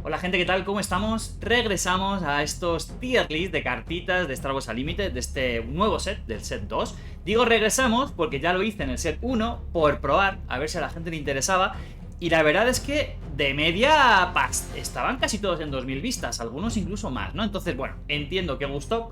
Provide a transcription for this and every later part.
Hola gente, ¿qué tal? ¿Cómo estamos? Regresamos a estos tier list de cartitas de Star Wars Unlimited de este nuevo set, del set 2. Digo regresamos porque ya lo hice en el set 1 por probar, a ver si a la gente le interesaba. Y la verdad es que de media estaban casi todos en 2000 vistas, algunos incluso más, ¿no? Entonces, bueno, entiendo que gustó.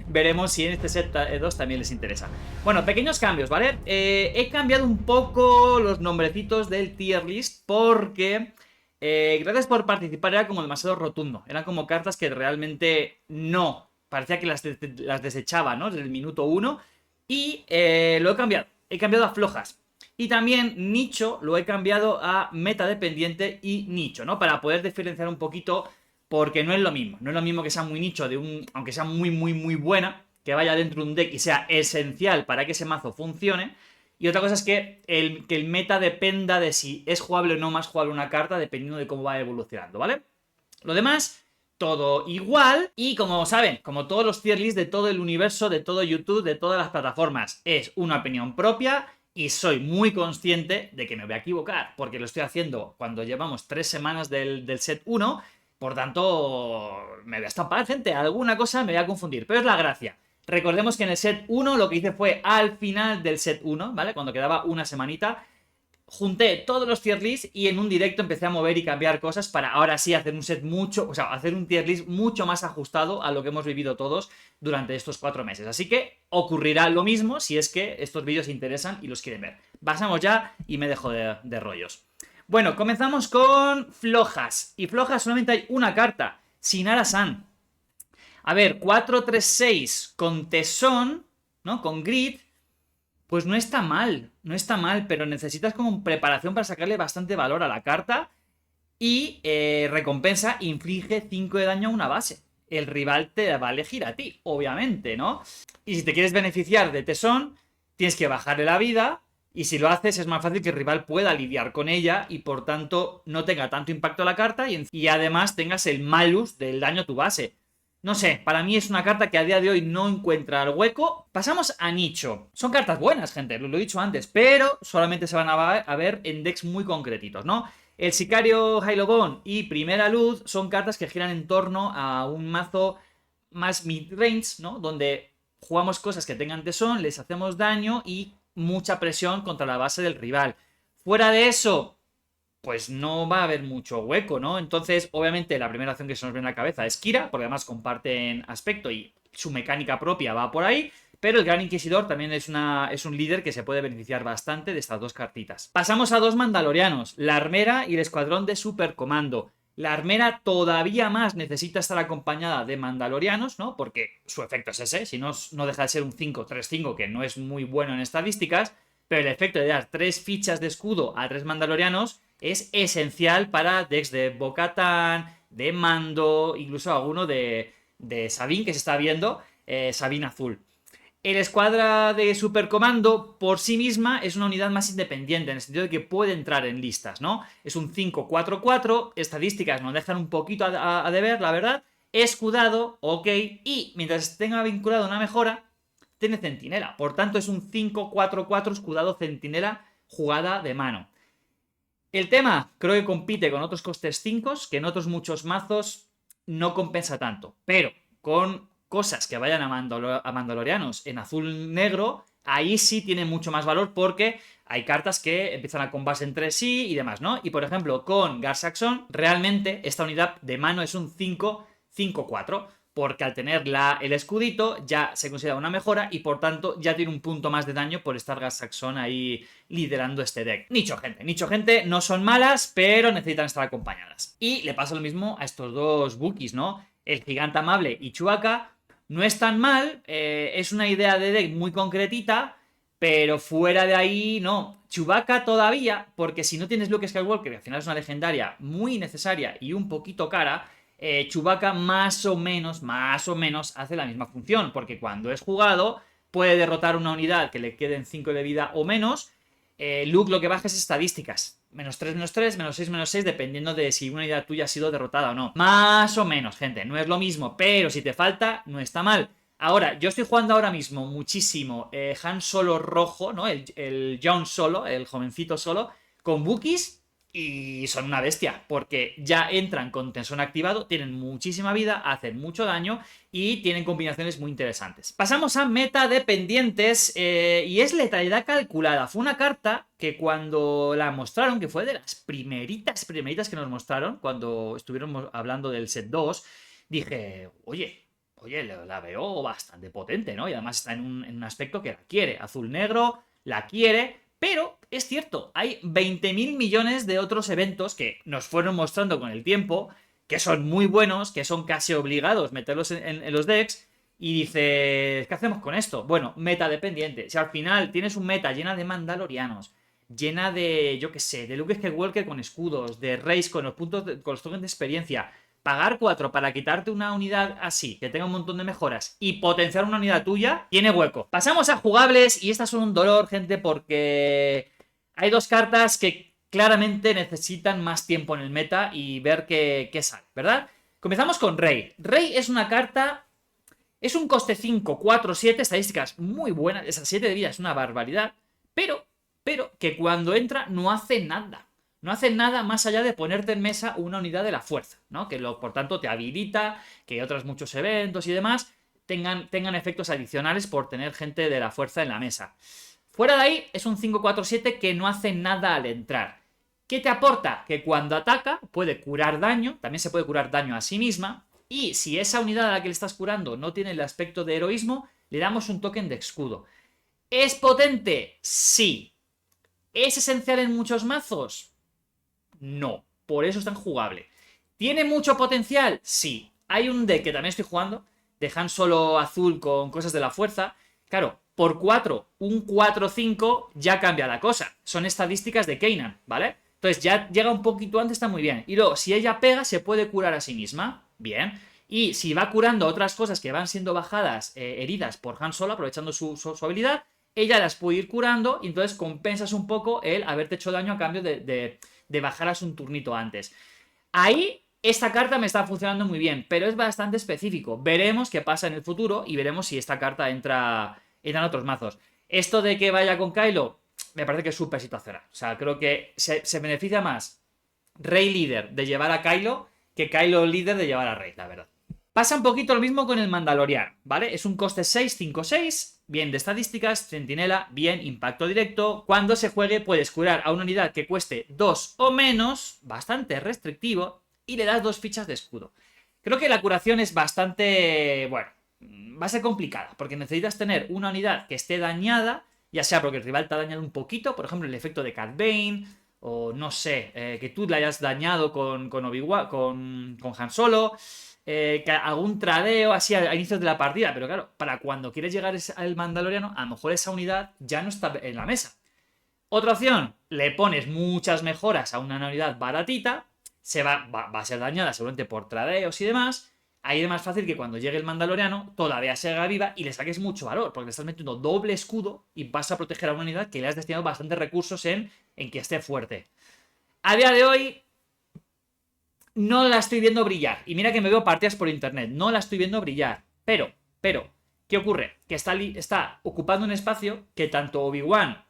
Veremos si en este set 2 también les interesa. Bueno, pequeños cambios, ¿vale? He cambiado un poco los nombrecitos del tier list porque... gracias por participar, era como demasiado rotundo. Eran como cartas que realmente no. Parecía que las desechaba, ¿no? Desde el minuto 1. Y lo he cambiado. He cambiado a flojas. Y también nicho lo he cambiado a meta dependiente y nicho, ¿no? Para poder diferenciar un poquito, porque no es lo mismo. No es lo mismo que sea muy nicho, aunque sea muy buena, que vaya dentro de un deck y sea esencial para que ese mazo funcione. Y otra cosa es que el meta dependa de si es jugable o no más jugable una carta, dependiendo de cómo va evolucionando, ¿vale? Lo demás, todo igual. Y como saben, como todos los tier lists de todo el universo, de todo YouTube, de todas las plataformas, es una opinión propia. Y soy muy consciente de que me voy a equivocar, porque lo estoy haciendo cuando llevamos 3 semanas del set 1. Por tanto, me voy a estampar, gente. Alguna cosa me voy a confundir, pero es la gracia. Recordemos que en el set 1 lo que hice fue al final del set 1, ¿vale? Cuando quedaba una semanita, junté todos los tier lists y en un directo empecé a mover y cambiar cosas para ahora sí hacer un set mucho, o sea, hacer un tier list mucho más ajustado a lo que hemos vivido todos durante estos 4 meses. Así que ocurrirá lo mismo si es que estos vídeos interesan y los quieren ver. Pasamos ya y me dejo de rollos. Bueno, comenzamos con flojas. Y flojas solamente hay una carta, Sinara-san. A ver, 4-3-6 con tesón, ¿no? Con grid, pues no está mal, no está mal, pero necesitas como preparación para sacarle bastante valor a la carta. Y recompensa, inflige 5 de daño a una base. El rival te va a elegir a ti, obviamente, ¿no? Y si te quieres beneficiar de tesón, tienes que bajarle la vida. Y si lo haces, es más fácil que el rival pueda lidiar con ella y por tanto no tenga tanto impacto la carta y además tengas el malus del daño a tu base. No sé, para mí es una carta que a día de hoy no encuentra el hueco. Pasamos a nicho. Son cartas buenas, gente, lo he dicho antes, pero solamente se van a ver en decks muy concretitos, ¿no? El Sicario Hylobone y Primera Luz son cartas que giran en torno a un mazo más mid-range, ¿no? Donde jugamos cosas que tengan tesón, les hacemos daño y mucha presión contra la base del rival. Fuera de eso, pues no va a haber mucho hueco, ¿no? Entonces, obviamente, la primera acción que se nos viene a la cabeza es Kira, porque además comparten aspecto y su mecánica propia va por ahí. Pero el Gran Inquisidor también es un líder que se puede beneficiar bastante de estas dos cartitas. Pasamos a dos mandalorianos, la Armera y el Escuadrón de Supercomando. La Armera todavía más necesita estar acompañada de mandalorianos, ¿no? Porque su efecto es ese, si no, no deja de ser un 5-3-5, que no es muy bueno en estadísticas, pero el efecto de dar 3 fichas de escudo a 3 mandalorianos es esencial para decks de Bo-Katan, de Mando, incluso alguno de Sabine que se está viendo, Sabine azul. El escuadra de Supercomando por sí misma es una unidad más independiente, en el sentido de que puede entrar en listas, ¿no? Es un 5-4-4, estadísticas nos dejan un poquito a deber, la verdad. Escudado, ok, y mientras tenga vinculado una mejora, tiene centinela. Por tanto, es un 5-4-4 escudado centinela jugada de mano. El tema, creo que compite con otros costes 5, que en otros muchos mazos no compensa tanto. Pero con cosas que vayan a mandalorianos en azul-negro, ahí sí tiene mucho más valor porque hay cartas que empiezan a combarse entre sí y demás, ¿no? Y por ejemplo, con Gar Saxon, realmente esta unidad de mano es un 5-5-4. Porque al tener el escudito ya se considera una mejora y por tanto ya tiene un punto más de daño por estar Gar Saxon ahí liderando este deck. Nicho gente, no son malas, pero necesitan estar acompañadas. Y le pasa lo mismo a estos dos Wookiees, ¿no? El Gigante Amable y Chewbacca no es tan mal, es una idea de deck muy concretita, pero fuera de ahí, no. Chewbacca todavía, porque si no tienes Luke Skywalker, que al final es una legendaria muy necesaria y un poquito cara, Chewbacca más o menos hace la misma función, porque cuando es jugado puede derrotar una unidad que le queden 5 de vida o menos. Luke lo que baja es estadísticas, -3, -3, -6, -6, dependiendo de si una unidad tuya ha sido derrotada o no. Más o menos, gente, no es lo mismo, pero si te falta, no está mal. Ahora, yo estoy jugando ahora mismo muchísimo Han Solo rojo, ¿no? El John Solo, el jovencito Solo, con Wookiees. Y son una bestia, porque ya entran con tensón activado, tienen muchísima vida, hacen mucho daño y tienen combinaciones muy interesantes. Pasamos a meta dependientes y es letalidad calculada. Fue una carta que cuando la mostraron, que fue de las primeritas que nos mostraron, cuando estuvieron hablando del set 2, dije, oye, la veo bastante potente, ¿no? Y además está en un aspecto que la quiere, azul-negro, la quiere. Pero es cierto, hay 20.000 millones de otros eventos que nos fueron mostrando con el tiempo, que son muy buenos, que son casi obligados meterlos en los decks, y dices, ¿qué hacemos con esto? Bueno, meta dependiente. Si al final tienes un meta llena de mandalorianos, llena de, yo qué sé, de Luke Skywalker con escudos, de Reyes con con los tokens de experiencia, pagar 4 para quitarte una unidad así, que tenga un montón de mejoras, y potenciar una unidad tuya, tiene hueco. Pasamos a jugables, y estas son un dolor, gente, porque hay dos cartas que claramente necesitan más tiempo en el meta y ver qué sale, ¿verdad? Comenzamos con Rey. Rey es una carta, es un coste 5, 4, 7, estadísticas muy buenas, esas 7 de vida es una barbaridad, pero que cuando entra no hace nada. No hace nada más allá de ponerte en mesa una unidad de la fuerza, ¿no? Que por tanto te habilita que otros muchos eventos y demás tengan efectos adicionales por tener gente de la fuerza en la mesa. Fuera de ahí es un 5-4-7 que no hace nada al entrar. ¿Qué te aporta? Que cuando ataca puede curar daño, también se puede curar daño a sí misma, y si esa unidad a la que le estás curando no tiene el aspecto de heroísmo, le damos un token de escudo. ¿Es potente? Sí. ¿Es esencial en muchos mazos? No, por eso es tan jugable. ¿Tiene mucho potencial? Sí. Hay un deck que también estoy jugando, de Han Solo azul con cosas de la fuerza. Claro, por 4, un 4-5 ya cambia la cosa. Son estadísticas de Kanan, ¿vale? Entonces ya llega un poquito antes, está muy bien. Y luego, si ella pega, se puede curar a sí misma. Bien. Y si va curando otras cosas que van siendo bajadas, heridas por Han Solo, aprovechando su habilidad, ella las puede ir curando y entonces compensas un poco el haberte hecho daño a cambio de bajaras un turnito antes. Ahí esta carta me está funcionando muy bien, pero es bastante específico. Veremos qué pasa en el futuro y veremos si esta carta entra en otros mazos. Esto de que vaya con Kylo, me parece que es súper situacional. O sea, creo que se beneficia más Rey líder de llevar a Kylo que Kylo líder de llevar a Rey, la verdad. Pasa un poquito lo mismo con el Mandaloriano, ¿vale? Es un coste 6-5-6, bien de estadísticas, centinela, bien, impacto directo. Cuando se juegue puedes curar a una unidad que cueste 2 o menos, bastante restrictivo, y le das 2 fichas de escudo. Creo que la curación es bastante, bueno, va a ser complicada, porque necesitas tener una unidad que esté dañada, ya sea porque el rival te ha dañado un poquito, por ejemplo el efecto de Cat Bane, o no sé, que tú le hayas dañado con Obi-Wan, con Han Solo, que algún tradeo así a inicios de la partida, pero claro, para cuando quieres llegar al Mandaloriano, a lo mejor esa unidad ya no está en la mesa. Otra opción, le pones muchas mejoras a una unidad baratita, va a ser dañada seguramente por tradeos y demás. Ahí es más fácil que cuando llegue el Mandaloriano todavía se haga viva y le saques mucho valor, porque le estás metiendo doble escudo y vas a proteger a una unidad que le has destinado bastantes recursos en que esté fuerte. A día de hoy no la estoy viendo brillar. Y mira que me veo partidas por internet, no la estoy viendo brillar. Pero, ¿qué ocurre? Que está ocupando un espacio que tanto Obi-Wan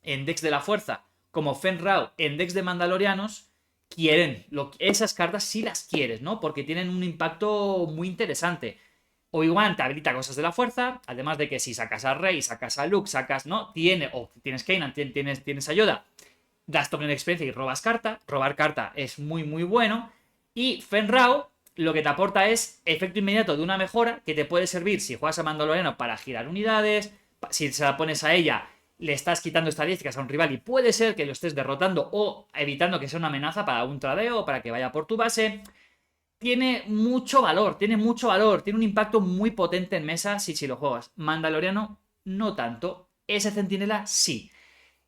en decks de la fuerza como Fenn Rau en decks de mandalorianos quieren. Esas cartas sí las quieres, ¿no? Porque tienen un impacto muy interesante. Obi-Wan te habilita cosas de la fuerza, además de que si sacas a Rey, sacas a Luke, sacas, ¿no? Tienes Kanan, tienes a Yoda, das token de experiencia y robas carta. Robar carta es muy, muy bueno. Y Fenn Rau lo que te aporta es efecto inmediato de una mejora que te puede servir si juegas a Mandaloriano para girar unidades. Si se la pones a ella, le estás quitando estadísticas a un rival y puede ser que lo estés derrotando o evitando que sea una amenaza para un tradeo o para que vaya por tu base. Tiene mucho valor, tiene un impacto muy potente en mesa si lo juegas. Mandaloriano, no tanto. Ese centinela, sí.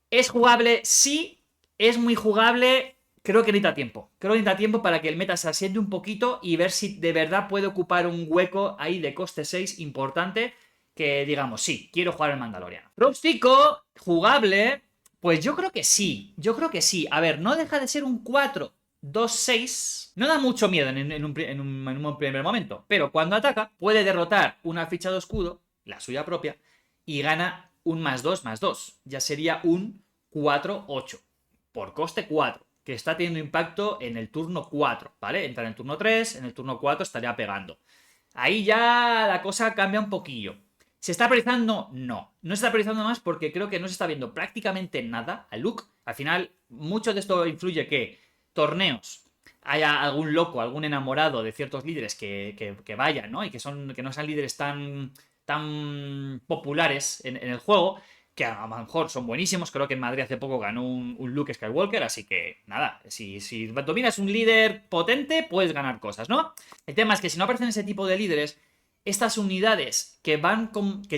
¿Es jugable? Sí. ¿Es muy jugable? Creo que necesita tiempo. Creo que necesita tiempo para que el meta se asiente un poquito y ver si de verdad puede ocupar un hueco ahí de coste 6 importante. Que digamos, sí, quiero jugar al Mandaloriano. Rústico, jugable, pues yo creo que sí. A ver, no deja de ser un 4-2-6. No da mucho miedo en un primer momento. Pero cuando ataca, puede derrotar una ficha de escudo, la suya propia, y gana un +2/+2. Ya sería un 4-8. Por coste 4. que está teniendo impacto en el turno 4, ¿vale? Entra en el turno 3, en el turno 4 estaría pegando. Ahí ya la cosa cambia un poquillo. ¿Se está priorizando? No. No se está priorizando más porque creo que no se está viendo prácticamente nada al Luke. Al final, mucho de esto influye que torneos, haya algún loco, algún enamorado de ciertos líderes que vayan, ¿no? Y que no sean líderes tan populares en el juego, que a lo mejor son buenísimos. Creo que en Madrid hace poco ganó un Luke Skywalker, así que nada, si dominas un líder potente, puedes ganar cosas, ¿no? El tema es que si no aparecen ese tipo de líderes, estas unidades que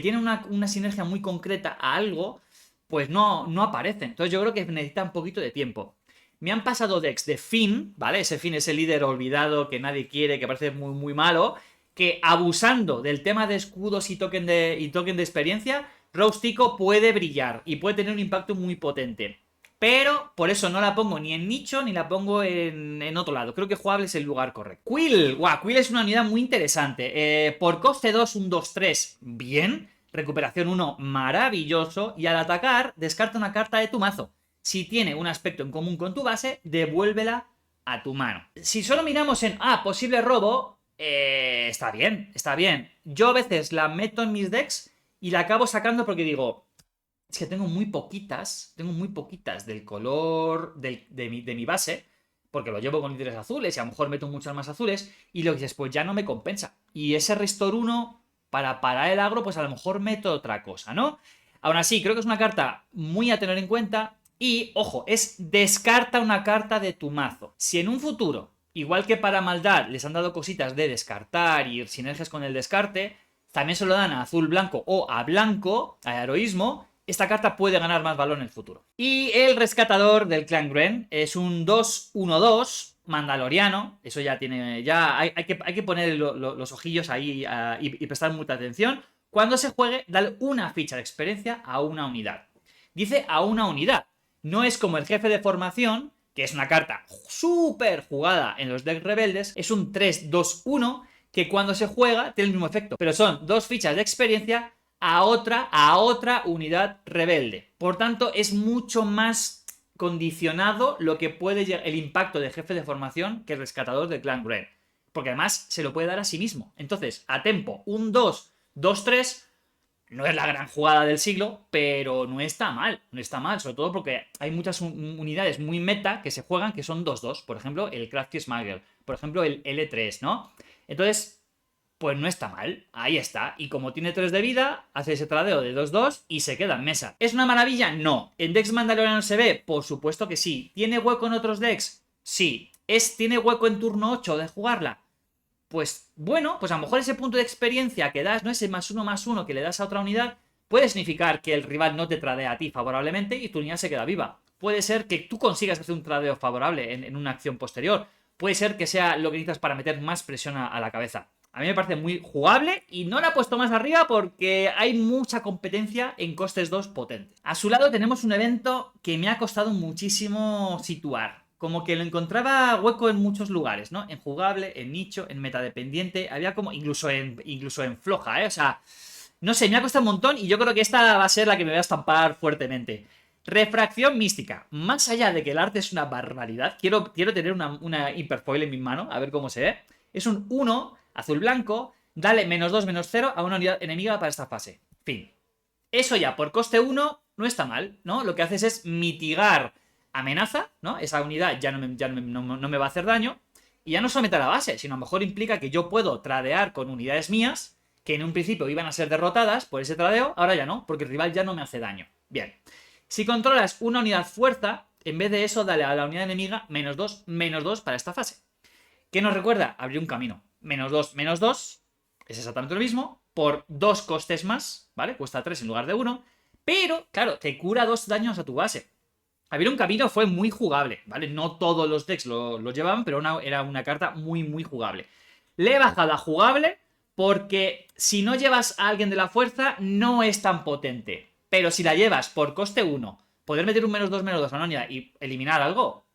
tienen una sinergia muy concreta a algo, pues no aparecen. Entonces yo creo que necesita un poquito de tiempo. Me han pasado decks de Finn, ¿vale? Ese Finn, ese líder olvidado que nadie quiere, que parece muy, muy malo, que abusando del tema de escudos y token de experiencia, Rose Tico puede brillar y puede tener un impacto muy potente. Pero por eso no la pongo ni en nicho ni la pongo en otro lado. Creo que jugable es el lugar correcto. Quill, Quill es una unidad muy interesante. Por coste 2, un 2-3, bien. Recuperación 1, maravilloso. Y al atacar, descarta una carta de tu mazo. Si tiene un aspecto en común con tu base, devuélvela a tu mano. Si solo miramos en, posible robo, está bien, está bien. Yo a veces la meto en mis decks y la acabo sacando porque digo, es que tengo muy poquitas del color de mi base, porque lo llevo con líderes azules y a lo mejor meto muchas más azules, y lo que dices, pues ya no me compensa. Y ese Restore 1, para parar el agro, pues a lo mejor meto otra cosa, ¿no? Aún así, creo que es una carta muy a tener en cuenta. Y, ojo, es descarta una carta de tu mazo. Si en un futuro, igual que para maldad, les han dado cositas de descartar y sinergias con el descarte, también se lo dan a azul blanco o a blanco, a heroísmo, esta carta puede ganar más valor en el futuro. Y el rescatador del clan Gren es un 2-1-2 mandaloriano. Eso ya tiene. Ya hay que poner los ojillos ahí y prestar mucha atención. Cuando se juegue, dale una ficha de experiencia a una unidad. Dice a una unidad. No es como el jefe de formación, que es una carta súper jugada en los decks rebeldes. Es un 3-2-1 que cuando se juega tiene el mismo efecto. Pero son 2 fichas de experiencia a otra unidad rebelde. Por tanto, es mucho más condicionado lo que puede llegar el impacto de jefe de formación que el rescatador del clan Gren. Porque además se lo puede dar a sí mismo. Entonces, a tempo, un 2-2-3, no es la gran jugada del siglo, pero no está mal. No está mal, sobre todo porque hay muchas unidades muy meta que se juegan que son 2-2. Por ejemplo, el Crafty Smuggler. Por ejemplo, el L3, ¿no? Entonces, pues no está mal, ahí está. Y como tiene 3 de vida, hace ese tradeo de 2-2 y se queda en mesa. ¿Es una maravilla? No. ¿En decks mandaloriano se ve? Por supuesto que sí. ¿Tiene hueco en otros decks? Sí. ¿Tiene hueco en turno 8 de jugarla? Pues bueno, pues a lo mejor ese punto de experiencia que das, ¿no? Ese +1/+1 que le das a otra unidad, puede significar que el rival no te tradea a ti favorablemente y tu unidad se queda viva. Puede ser que tú consigas hacer un tradeo favorable en una acción posterior. Puede ser que sea lo que necesitas para meter más presión a la cabeza. A mí me parece muy jugable y no la he puesto más arriba porque hay mucha competencia en costes 2 potente. A su lado tenemos un evento que me ha costado muchísimo situar. Como que lo encontraba hueco en muchos lugares, ¿no? En jugable, en nicho, en metadependiente. Había como. Incluso en floja, ¿eh? O sea. No sé, me ha costado un montón y yo creo que esta va a ser la que me voy a estampar fuertemente. Refracción mística. Más allá de que el arte es una barbaridad, quiero tener una hiperfoil en mi mano, a ver cómo se ve. Es un 1, azul blanco, dale -2/-0 a una unidad enemiga para esta fase. Fin. Eso ya, por coste 1, no está mal, ¿no? Lo que haces es mitigar amenaza, ¿no? Esa unidad ya no me va a hacer daño. Y ya no solamente a la base, sino a lo mejor implica que yo puedo tradear con unidades mías, que en un principio iban a ser derrotadas por ese tradeo, ahora ya no, porque el rival ya no me hace daño. Bien. Si controlas una unidad fuerza, en vez de eso, dale a la unidad enemiga -2/-2 para esta fase. ¿Qué nos recuerda? Abrir un camino. -2/-2 es exactamente lo mismo, por 2 costes más, ¿vale? Cuesta 3 en lugar de 1, pero, claro, te cura 2 daños a tu base. Abrir un camino fue muy jugable, ¿vale? No todos los decks lo llevaban, pero era una carta muy, muy jugable. Le he bajado a jugable porque si no llevas a alguien de la fuerza, no es tan potente. Pero si la llevas por coste 1, poder meter un -2/-2 a una unidad y eliminar algo,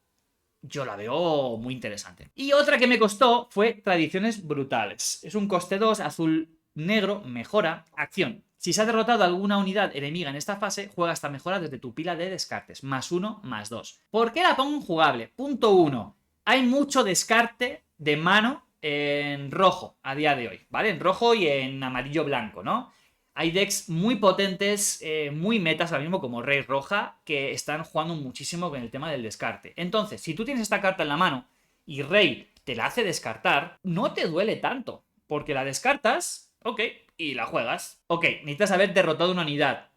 yo la veo muy interesante. Y otra que me costó fue Tradiciones Brutales. Es un coste 2, azul negro mejora acción. Si se ha derrotado alguna unidad enemiga en esta fase, juega esta mejora desde tu pila de descartes. +1, +2. ¿Por qué la pongo en jugable? Punto 1. Hay mucho descarte de mano en rojo a día de hoy, ¿vale? En rojo y en amarillo blanco, ¿no? Hay decks muy potentes, muy metas ahora mismo como Rey Roja, que están jugando muchísimo con el tema del descarte. Entonces, si tú tienes esta carta en la mano y Rey te la hace descartar, no te duele tanto, porque la descartas, ok, y la juegas. Ok, necesitas haber derrotado una unidad,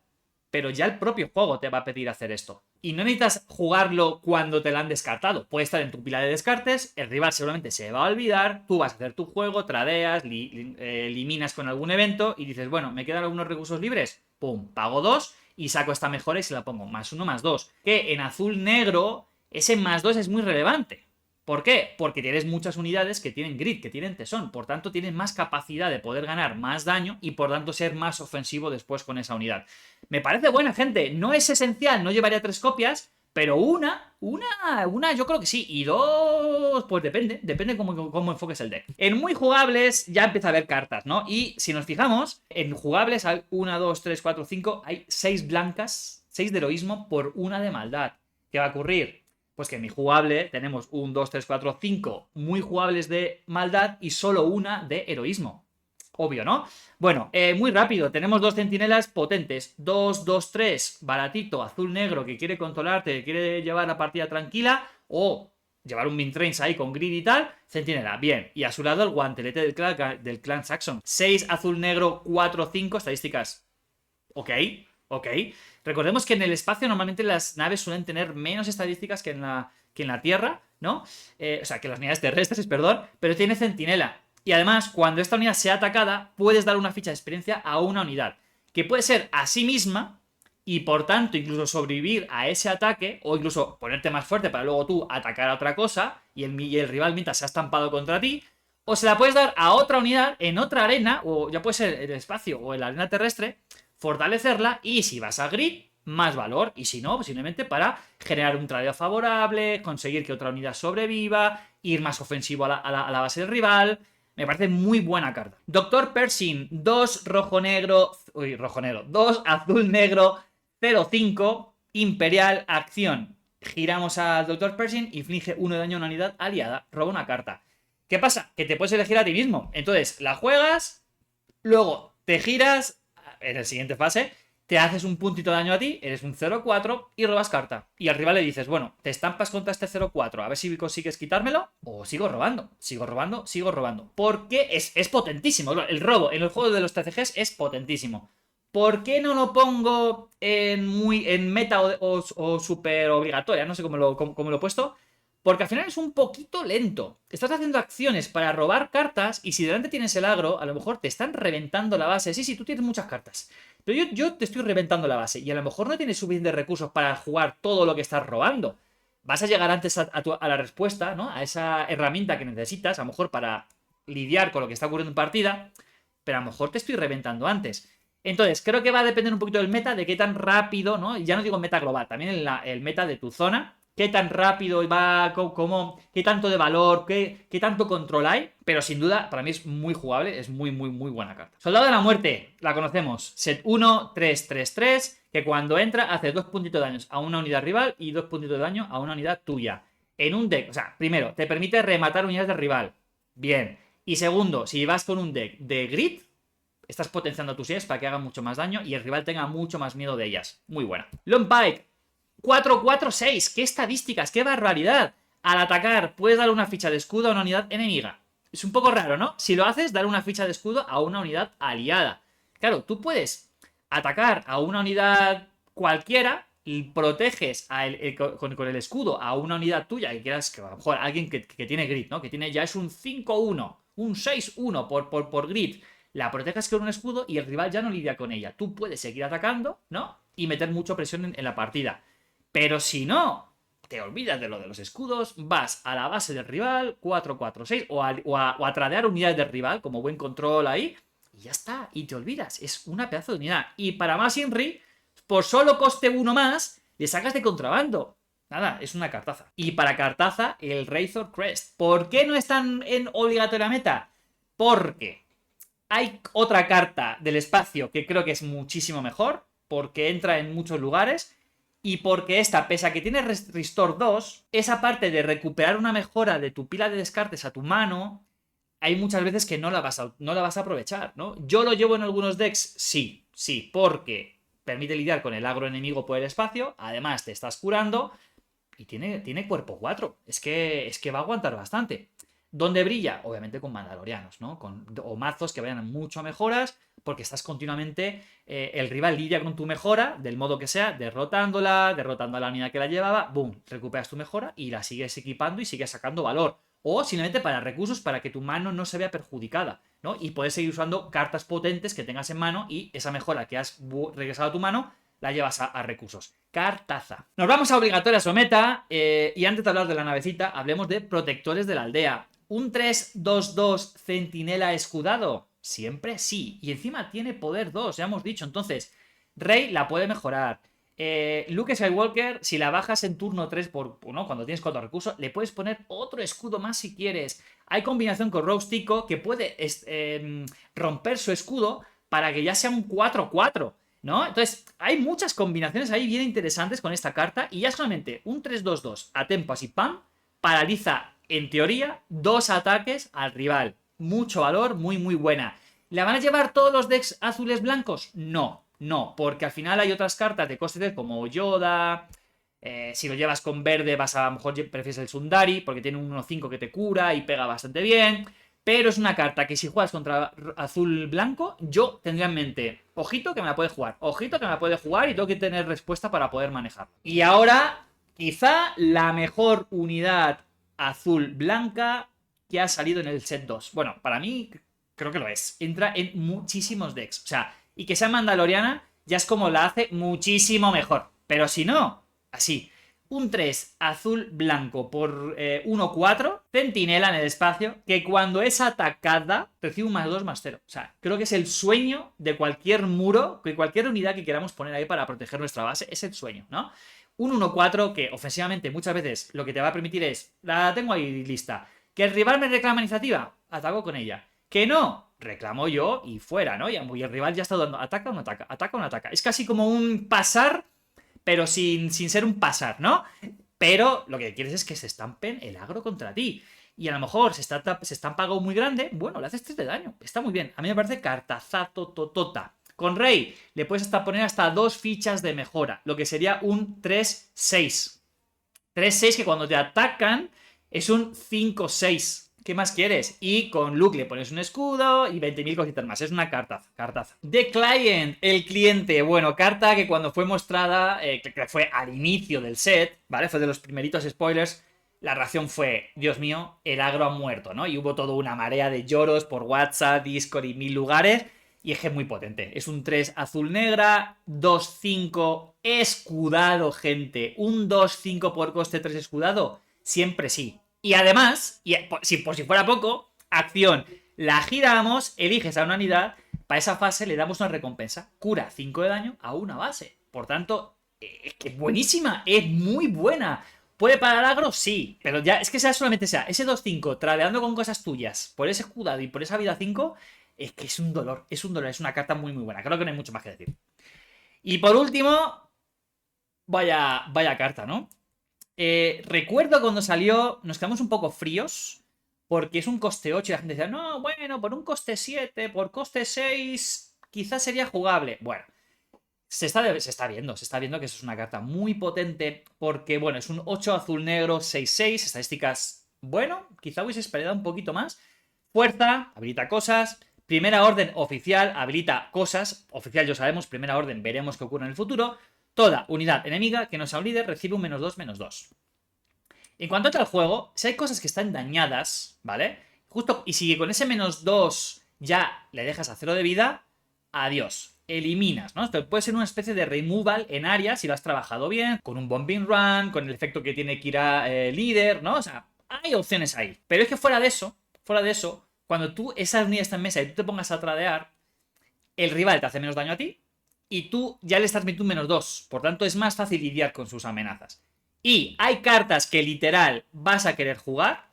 pero ya el propio juego te va a pedir hacer esto. Y no necesitas jugarlo cuando te la han descartado. Puede estar en tu pila de descartes, el rival seguramente se va a olvidar, tú vas a hacer tu juego, tradeas, eliminas con algún evento y dices, bueno, me quedan algunos recursos libres, pum, pago 2 y saco esta mejora y se la pongo +1, +2. Que en azul-negro ese +2 es muy relevante. ¿Por qué? Porque tienes muchas unidades que tienen grit, que tienen tesón, por tanto tienes más capacidad de poder ganar más daño y por tanto ser más ofensivo después con esa unidad. Me parece buena, gente, no es esencial, no llevaría 3 copias, pero una yo creo que sí, y 2, pues depende cómo enfoques el deck. En muy jugables ya empieza a haber cartas, ¿no? Y si nos fijamos, en jugables hay 1, 2, 3, 4, 5, hay 6 blancas, 6 de heroísmo por una de maldad. ¿Qué va a ocurrir? Pues que en mi jugable tenemos 1, 2, 3, 4, 5 muy jugables de maldad y solo una de heroísmo. Obvio, ¿no? Bueno, muy rápido, tenemos 2 centinelas potentes. 2, 2, 3, baratito, azul-negro, que quiere controlarte, que quiere llevar la partida tranquila, o llevar un Mintrains ahí con grid y tal. Centinela, bien. Y a su lado el guantelete del clan Saxon. 6, azul-negro, 4, 5, estadísticas. Ok. Recordemos que en el espacio normalmente las naves suelen tener menos estadísticas que en la Tierra, ¿no? O sea, que las unidades terrestres, perdón, pero tiene centinela. Y además, cuando esta unidad sea atacada, puedes dar una ficha de experiencia a una unidad, que puede ser a sí misma y por tanto incluso sobrevivir a ese ataque o incluso ponerte más fuerte para luego tú atacar a otra cosa y el rival mientras se ha estampado contra ti. O se la puedes dar a otra unidad en otra arena, o ya puede ser en el espacio o en la arena terrestre, fortalecerla y si vas a grid, más valor. Y si no, posiblemente para generar un tradeo favorable, conseguir que otra unidad sobreviva, ir más ofensivo a la base del rival. Me parece muy buena carta. Doctor Pershing, 2 rojo-negro... Uy, rojo-negro. 2 azul-negro, 0-5, Imperial, acción. Giramos al Doctor Pershing, inflige 1 de daño a una unidad aliada, roba una carta. ¿Qué pasa? Que te puedes elegir a ti mismo. Entonces, la juegas, luego te giras en la siguiente fase, te haces un puntito de daño a ti, eres un 0-4 y robas carta. Y al rival le dices, bueno, te estampas contra este 0-4, a ver si consigues quitármelo, o sigo robando. Porque es potentísimo. El robo en el juego de los TCGs es potentísimo. ¿Por qué no lo pongo en meta o super obligatoria? No sé cómo lo he puesto. Porque al final es un poquito lento. Estás haciendo acciones para robar cartas y si delante tienes el agro, a lo mejor te están reventando la base. Sí, tú tienes muchas cartas. Pero yo te estoy reventando la base y a lo mejor no tienes suficientes recursos para jugar todo lo que estás robando. Vas a llegar antes a la respuesta, ¿no? A esa herramienta que necesitas, a lo mejor para lidiar con lo que está ocurriendo en partida, pero a lo mejor te estoy reventando antes. Entonces, creo que va a depender un poquito del meta, de qué tan rápido, ¿no? Ya no digo meta global, también el meta de tu zona. Qué tan rápido va, qué tanto de valor, qué tanto control hay. Pero sin duda, para mí es muy jugable, es muy buena carta. Soldado de la Muerte, la conocemos. Set 1, 3, 3, 3, que cuando entra hace 2 puntitos de daño a una unidad rival y 2 puntitos de daño a una unidad tuya. En un deck, o sea, primero, te permite rematar unidades del rival. Bien. Y segundo, si vas con un deck de grid, estás potenciando tus unidades para que hagan mucho más daño y el rival tenga mucho más miedo de ellas. Muy buena. Long Pike. 4-4-6, qué estadísticas, qué barbaridad. Al atacar puedes dar una ficha de escudo a una unidad enemiga. Es un poco raro, ¿no? Si lo haces, dar una ficha de escudo a una unidad aliada. Claro, tú puedes atacar a una unidad cualquiera y proteges con el escudo a una unidad tuya que quieras, que a lo mejor alguien que tiene grid, ¿no? Que tiene ya es un 5-1, un 6-1 por grid. La proteges con un escudo y el rival ya no lidia con ella. Tú puedes seguir atacando, ¿no? Y meter mucha presión en la partida. Pero si no, te olvidas de lo de los escudos, vas a la base del rival, 4-4-6, o a tradear unidades del rival, como buen control ahí, y ya está, y te olvidas, es una pedazo de unidad. Y para más Inri, por solo coste 1 más, le sacas de contrabando. Nada, es una cartaza. Y para cartaza, el Razor Crest. ¿Por qué no están en obligatoria meta? Porque Hay otra carta del espacio que creo que es muchísimo mejor, porque entra en muchos lugares, y porque esta, pese a que tiene Restore 2, esa parte de recuperar una mejora de tu pila de descartes a tu mano, hay muchas veces que no la vas a aprovechar, ¿no? Yo lo llevo en algunos decks, sí, porque permite lidiar con el agro enemigo por el espacio, además te estás curando, y tiene cuerpo 4. Es que va a aguantar bastante. ¿Dónde brilla? Obviamente con mandalorianos, ¿no? O mazos que vayan a mucho a mejoras, porque estás continuamente. El rival lidia con tu mejora, del modo que sea, derrotando a la unidad que la llevaba, boom, recuperas tu mejora y la sigues equipando y sigues sacando valor. O simplemente para recursos, para que tu mano no se vea perjudicada, ¿no? Y puedes seguir usando cartas potentes que tengas en mano y esa mejora que has regresado a tu mano la llevas a recursos. Cartaza. Nos vamos a obligatorias o meta. Y antes de hablar de la navecita, hablemos de protectores de la aldea. ¿Un 3-2-2 centinela escudado? Siempre sí. Y encima tiene poder 2, ya hemos dicho. Entonces, Rey la puede mejorar. Luke Skywalker, si la bajas en turno 3 cuando tienes 4 recursos, le puedes poner otro escudo más si quieres. Hay combinación con Rogue Tico que puede romper su escudo para que ya sea un 4-4. ¿No? Entonces, hay muchas combinaciones ahí bien interesantes con esta carta. Y ya solamente un 3-2-2 a tempo y pam, paraliza, en teoría, 2 ataques al rival. Mucho valor, muy buena. ¿La van a llevar todos los decks azules blancos? No, porque al final hay otras cartas de coste 3 como Yoda. Si lo llevas con verde, a lo mejor prefieres el Sundari, porque tiene un 1-5 que te cura y pega bastante bien. Pero es una carta que si juegas contra azul-blanco, yo tendría en mente, ojito que me la puede jugar, y tengo que tener respuesta para poder manejar. Y ahora, quizá la mejor unidad azul-blanca que ha salido en el set 2. Bueno, para mí creo que lo es. Entra en muchísimos decks. O sea, y que sea mandaloriana ya es como la hace muchísimo mejor. Pero si no, así. Un 3 azul-blanco por 1-4, centinela en el espacio, que cuando es atacada recibe un +2/+0. O sea, creo que es el sueño de cualquier muro, de cualquier unidad que queramos poner ahí para proteger nuestra base, es el sueño, ¿no? Un 1-4 que ofensivamente muchas veces lo que te va a permitir es, la tengo ahí lista, que el rival me reclama iniciativa, ataco con ella. Que no, reclamo yo y fuera, ¿no? Y el rival ya está dando, ataca o no ataca, ataca o no ataca. Es casi como un pasar, pero sin ser un pasar, ¿no? Pero lo que quieres es que se estampen el agro contra ti. Y a lo mejor se estampa algo muy grande, bueno, le haces 3 de daño. Está muy bien. A mí me parece cartazato totota. Con Rey le puedes poner hasta 2 fichas de mejora, lo que sería un 3-6. 3-6 que cuando te atacan es un 5-6. ¿Qué más quieres? Y con Luke le pones un escudo y 20.000 cositas más. Es una cartaza. The Client, el cliente. Bueno, carta que cuando fue mostrada, que fue al inicio del set, ¿vale? Fue de los primeritos spoilers. La reacción fue, Dios mío, el agro ha muerto, ¿no? Y hubo toda una marea de lloros por WhatsApp, Discord y 1000 lugares. Y es que es muy potente. Es un 3 azul-negra, 2-5 escudado, gente. Un 2-5 por coste 3 escudado, siempre sí. Y además, por si fuera poco, acción. La giramos, eliges a una unidad, para esa fase le damos una recompensa. Cura 5 de daño a una base. Por tanto, es que es buenísima, es muy buena. ¿Puede parar agro? Sí, pero ya es que solamente sea ese 2-5 tradeando con cosas tuyas por ese escudado y por esa vida 5, es que es un dolor, es una carta muy buena. Creo que no hay mucho más que decir. Y por último, vaya carta, ¿no? Recuerdo cuando salió, nos quedamos un poco fríos, porque es un coste 8 y la gente decía, no, bueno, por un coste 7, por coste 6, quizás sería jugable. Bueno, se está viendo que eso es una carta muy potente, porque, bueno, es un 8 azul-negro, 6-6, estadísticas, bueno, quizá hubiese esperado un poquito más. Fuerza, habilita cosas. Primera orden oficial, habilita cosas. Oficial ya sabemos, primera orden veremos qué ocurre en el futuro. Toda unidad enemiga que no sea un líder recibe un -2/-2. En cuanto a el juego, si hay cosas que están dañadas, ¿vale? Justo, y si con ese -2 ya le dejas a 0 de vida, adiós. Eliminas, ¿no? Esto puede ser una especie de removal en área si lo has trabajado bien, con un bombing run, con el efecto que tiene Kira líder, ¿no? O sea, hay opciones ahí. Pero es que fuera de eso, cuando tú, esa unidad está en mesa y tú te pongas a tradear, el rival te hace menos daño a ti y tú ya le estás metiendo un -2. Por tanto, es más fácil lidiar con sus amenazas. Y hay cartas que literal vas a querer jugar,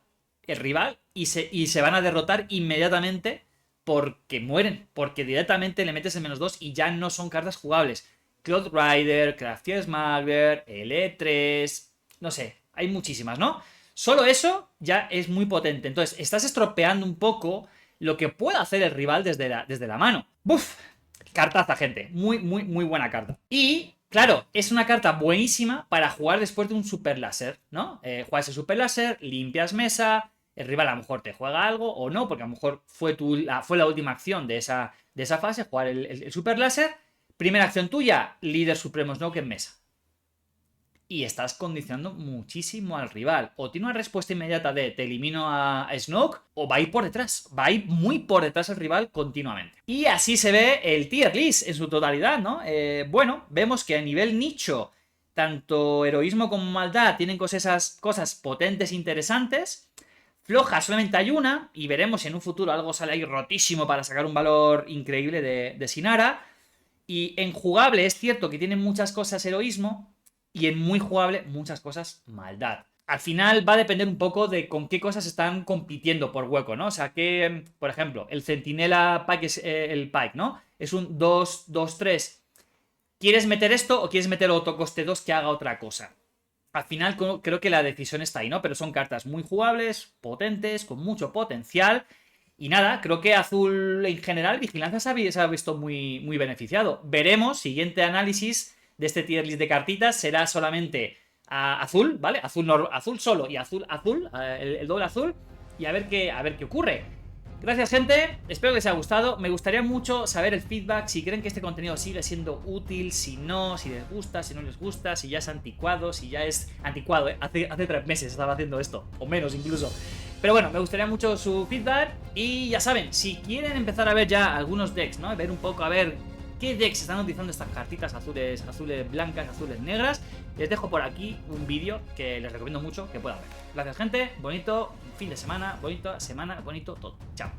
el rival, y se van a derrotar inmediatamente porque mueren, porque directamente le metes el -2 y ya no son cartas jugables. Cloud Rider, Crafty Smuggler, L3, no sé, hay muchísimas, ¿no? Solo eso ya es muy potente. Entonces, estás estropeando un poco lo que puede hacer el rival desde la mano. ¡Buf! Cartaza, gente. Muy, muy, muy buena carta. Y, claro, es una carta buenísima para jugar después de un super láser, ¿no? Juegas el super láser, limpias mesa, el rival a lo mejor te juega algo o no, porque a lo mejor fue la última acción de esa fase, jugar el super láser. Primera acción tuya, líder supremo Snoke en mesa. Y estás condicionando muchísimo al rival. O tiene una respuesta inmediata de te elimino a Snoke, o va a ir por detrás. Va a ir muy por detrás al rival continuamente. Y así se ve el tier list en su totalidad, ¿no? Bueno, vemos que a nivel nicho, tanto heroísmo como maldad tienen cosas potentes e interesantes. Floja solamente hay una, y veremos si en un futuro algo sale ahí rotísimo para sacar un valor increíble de Sinara. Y en jugable es cierto que tiene muchas cosas heroísmo, y en muy jugable muchas cosas maldad. Al final va a depender un poco de con qué cosas están compitiendo por hueco, ¿no? O sea, que, por ejemplo, el Centinela Pike es el Pike, ¿no? Es un 2-2-3. ¿Quieres meter esto o quieres meter otro coste 2 que haga otra cosa? Al final creo que la decisión está ahí, ¿no? Pero son cartas muy jugables, potentes, con mucho potencial. Y nada, creo que azul en general, Vigilancia se ha visto muy, muy beneficiado. Veremos, siguiente análisis de este tier list de cartitas será solamente azul, ¿vale? Azul solo y azul, el doble azul. Y a ver qué ocurre. Gracias, gente. Espero que les haya gustado. Me gustaría mucho saber el feedback, si creen que este contenido sigue siendo útil, si no, si les gusta, si no les gusta, si ya es anticuado, si ya es anticuado, ¿eh? Hace 3 meses estaba haciendo esto, o menos incluso. Pero bueno, me gustaría mucho su feedback. Y ya saben, si quieren empezar a ver ya algunos decks, ¿no? Ver un poco, a ver qué decks están utilizando estas cartitas azules blancas, azules negras, les dejo por aquí un vídeo que les recomiendo mucho que puedan ver. Gracias, gente. Bonito fin de semana, bonita semana, bonito todo. Chao.